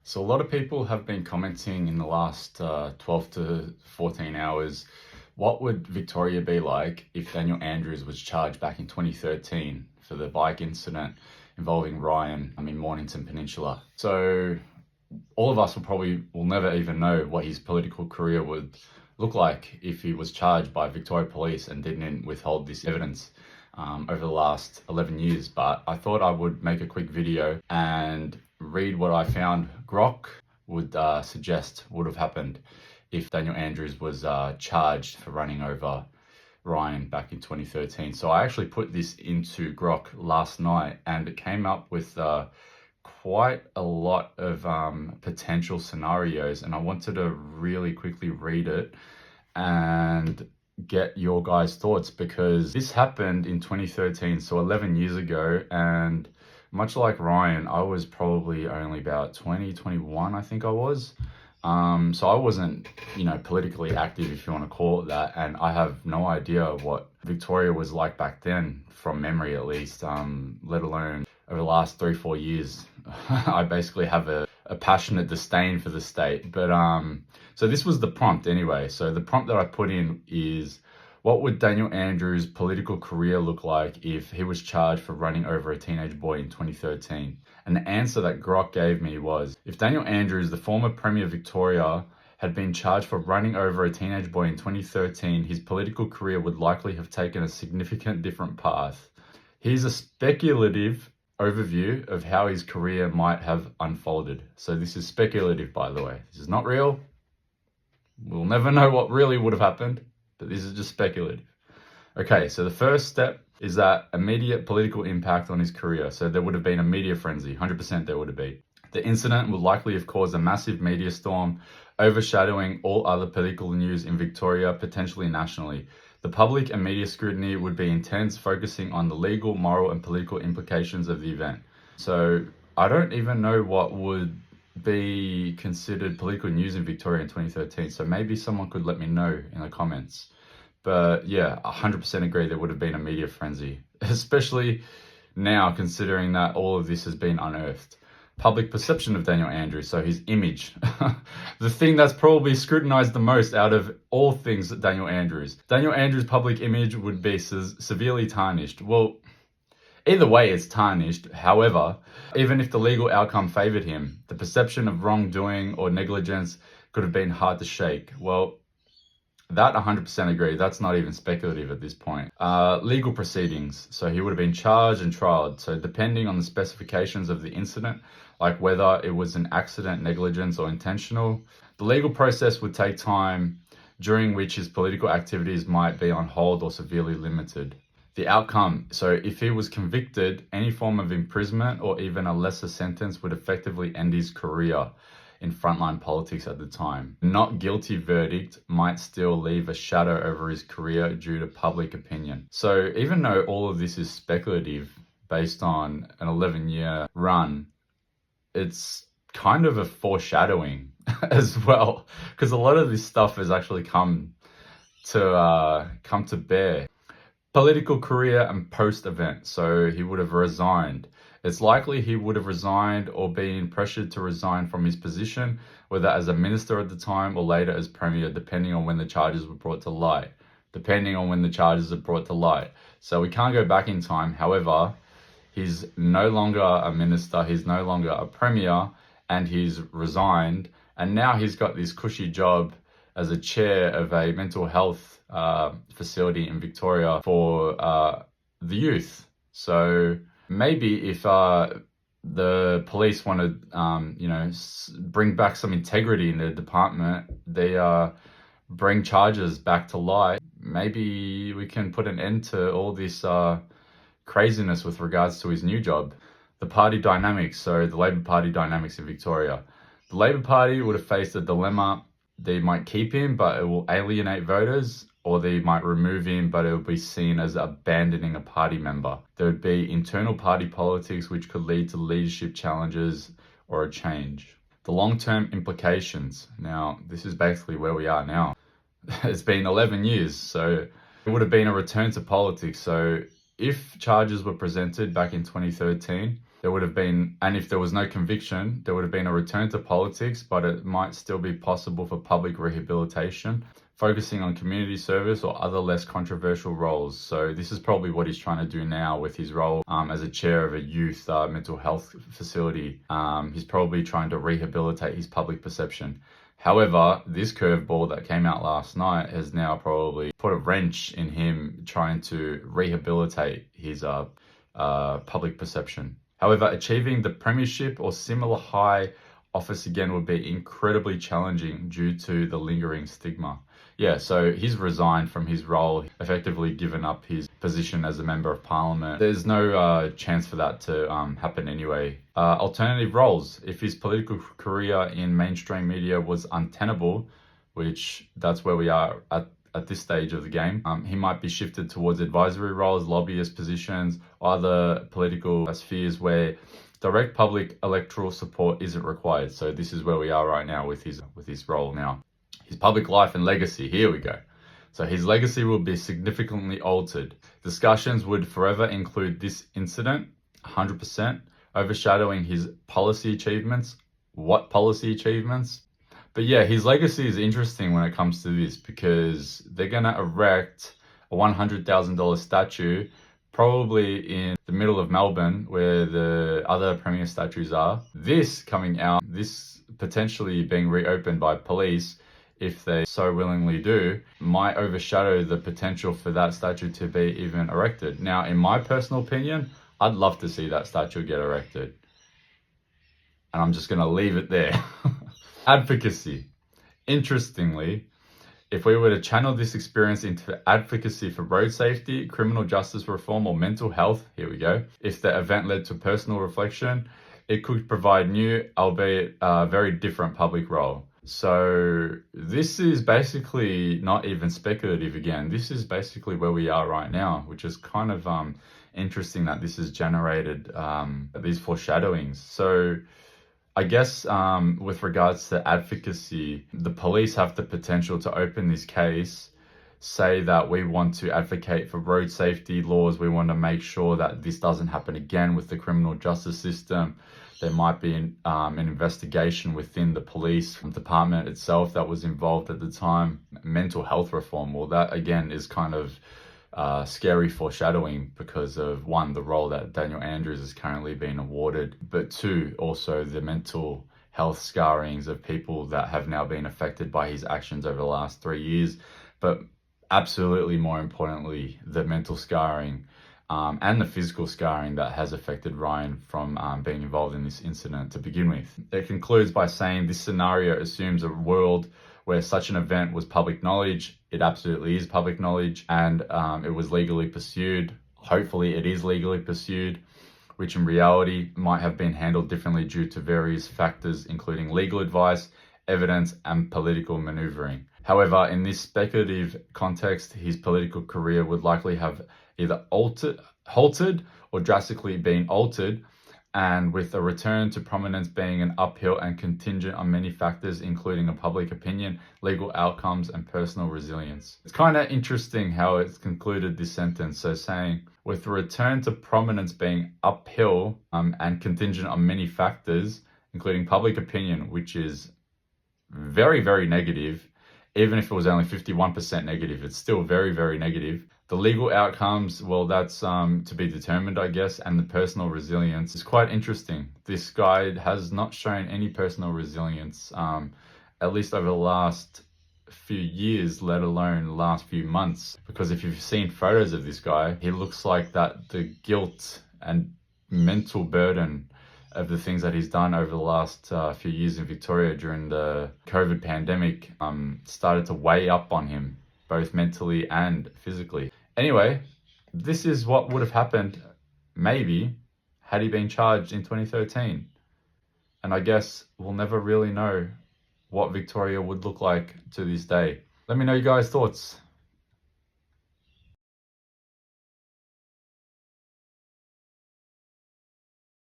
So a lot of people have been commenting in the last 12 to 14 hours, what would Victoria be like if Daniel Andrews was charged back in 2013 for the bike incident involving Ryan in Mornington Peninsula? So all of us will never even know what his political career would look like if he was charged by Victoria Police and didn't withhold this evidence over the last 11 years. But I thought I would make a quick video and read what I found Grok would suggest would have happened if Daniel Andrews was charged for running over Ryan back in 2013. So I actually put this into Grok last night and it came up with quite a lot of potential scenarios, and I wanted to really quickly read it and get your guys' thoughts because this happened in 2013, so 11 years ago, and much like Ryan, I was probably only about 20, 21, I think I was. So I wasn't, politically active, if you want to call it that, and I have no idea what Victoria was like back then, from memory at least, let alone over the last 3-4 years. I basically have a passionate disdain for the state. But so this was the prompt anyway. So the prompt that I put in is, what would Daniel Andrews' political career look like if he was charged for running over a teenage boy in 2013? And the answer that Grok gave me was, if Daniel Andrews, the former Premier of Victoria, had been charged for running over a teenage boy in 2013, his political career would likely have taken a significant different path. Here's a speculative overview of how his career might have unfolded. So this is speculative, by the way. This is not real. We'll never know what really would have happened, but this is just speculative. Okay, so the first step is that immediate political impact on his career. So there would have been a media frenzy, 100% there would have been. The incident would likely have caused a massive media storm, overshadowing all other political news in Victoria, potentially nationally. The public and media scrutiny would be intense, focusing on the legal, moral, and political implications of the event. So I don't even know what would be considered political news in Victoria in 2013. So maybe someone could let me know in the comments. But yeah, 100% agree there would have been a media frenzy, especially now considering that all of this has been unearthed. Public perception of Daniel Andrews, so his image. The thing that's probably scrutinized the most out of all things Daniel Andrews. Daniel Andrews' public image would be severely tarnished. Well, either way it's tarnished. However, even if the legal outcome favored him, the perception of wrongdoing or negligence could have been hard to shake. Well, that 100% agree. That's not even speculative at this point. Legal proceedings. So he would have been charged and trialed. So depending on the specifications of the incident, like whether it was an accident, negligence, or intentional, the legal process would take time, during which his political activities might be on hold or severely limited. The outcome. So if he was convicted, any form of imprisonment or even a lesser sentence would effectively end his career in frontline politics at the time. Not guilty verdict might still leave a shadow over his career due to public opinion. So even though all of this is speculative based on an 11-year run, it's kind of a foreshadowing as well, because a lot of this stuff has actually come to bear. Political career and post-event. So he would have resigned. It's likely he would have resigned or been pressured to resign from his position, whether as a minister at the time or later as premier, depending on when the charges were brought to light. So we can't go back in time. However, he's no longer a minister, he's no longer a premier, and he's resigned. And now he's got this cushy job as a chair of a mental health facility in Victoria for the youth. So maybe if the police want to, bring back some integrity in the department, they bring charges back to light. Maybe we can put an end to all this craziness with regards to his new job. The party dynamics, so the Labor Party dynamics in Victoria. The Labor Party would have faced a dilemma. They might keep him, but it will alienate voters, or they might remove him, but it will be seen as abandoning a party member. There would be internal party politics, which could lead to leadership challenges or a change. The long-term implications. Now, this is basically where we are now. It's been 11 years, so it would have been a return to politics. So if charges were presented back in 2013, There would have been, and if there was no conviction, there would have been a return to politics, but it might still be possible for public rehabilitation, focusing on community service or other less controversial roles. So this is probably what he's trying to do now with his role as a chair of a youth mental health facility. He's probably trying to rehabilitate his public perception. However, this curveball that came out last night has now probably put a wrench in him trying to rehabilitate his public perception. However, achieving the premiership or similar high office again would be incredibly challenging due to the lingering stigma. Yeah, so he's resigned from his role, effectively given up his position as a member of parliament. There's no chance for that to happen anyway. Alternative roles. If his political career in mainstream media was untenable, which that's where we are at this stage of the game, he might be shifted towards advisory roles, lobbyist positions, or other political spheres where direct public electoral support isn't required. So this is where we are right now with his role now. His public life and legacy, here we go. So his legacy will be significantly altered. Discussions would forever include this incident, 100%, overshadowing his policy achievements. What policy achievements? But yeah, his legacy is interesting when it comes to this because they're going to erect a $100,000 statue probably in the middle of Melbourne where the other premier statues are. This coming out, this potentially being reopened by police, if they so willingly do, might overshadow the potential for that statue to be even erected. Now, in my personal opinion, I'd love to see that statue get erected. And I'm just going to leave it there. Advocacy. Interestingly, if we were to channel this experience into advocacy for road safety, criminal justice reform, or mental health, here we go, if the event led to personal reflection, it could provide new, albeit very different public role. So this is basically not even speculative again. This is basically where we are right now, which is kind of interesting that this has generated these foreshadowings. So I guess with regards to advocacy, the police have the potential to open this case, say that we want to advocate for road safety laws. We want to make sure that this doesn't happen again with the criminal justice system. There might be an investigation within the police department itself that was involved at the time. Mental health reform, well, that again is kind of scary foreshadowing because of, one, the role that Daniel Andrews is currently being awarded, but two, also the mental health scarrings of people that have now been affected by his actions over the last 3 years. But absolutely more importantly, the mental scarring and the physical scarring that has affected Ryan from being involved in this incident to begin with. It concludes by saying this scenario assumes a world where such an event was public knowledge. It absolutely is public knowledge, and it was legally pursued. Hopefully it is legally pursued, which in reality might have been handled differently due to various factors, including legal advice, evidence, and political maneuvering. However, in this speculative context, his political career would likely have either halted or drastically been altered, and with a return to prominence being an uphill and contingent on many factors, including a public opinion, legal outcomes, and personal resilience. It's kind of interesting how it's concluded this sentence. So saying, with the return to prominence being uphill and contingent on many factors, including public opinion, which is very, very negative. Even if it was only 51% negative, it's still very, very negative. The legal outcomes, well, that's to be determined, I guess, and the personal resilience is quite interesting. This guy has not shown any personal resilience, at least over the last few years, let alone the last few months. Because if you've seen photos of this guy, he looks like that the guilt and mental burden of the things that he's done over the last few years in Victoria during the COVID pandemic started to weigh up on him, both mentally and physically. Anyway, this is what would have happened, maybe, had he been charged in 2013. And I guess we'll never really know what Victoria would look like to this day. Let me know your guys' thoughts.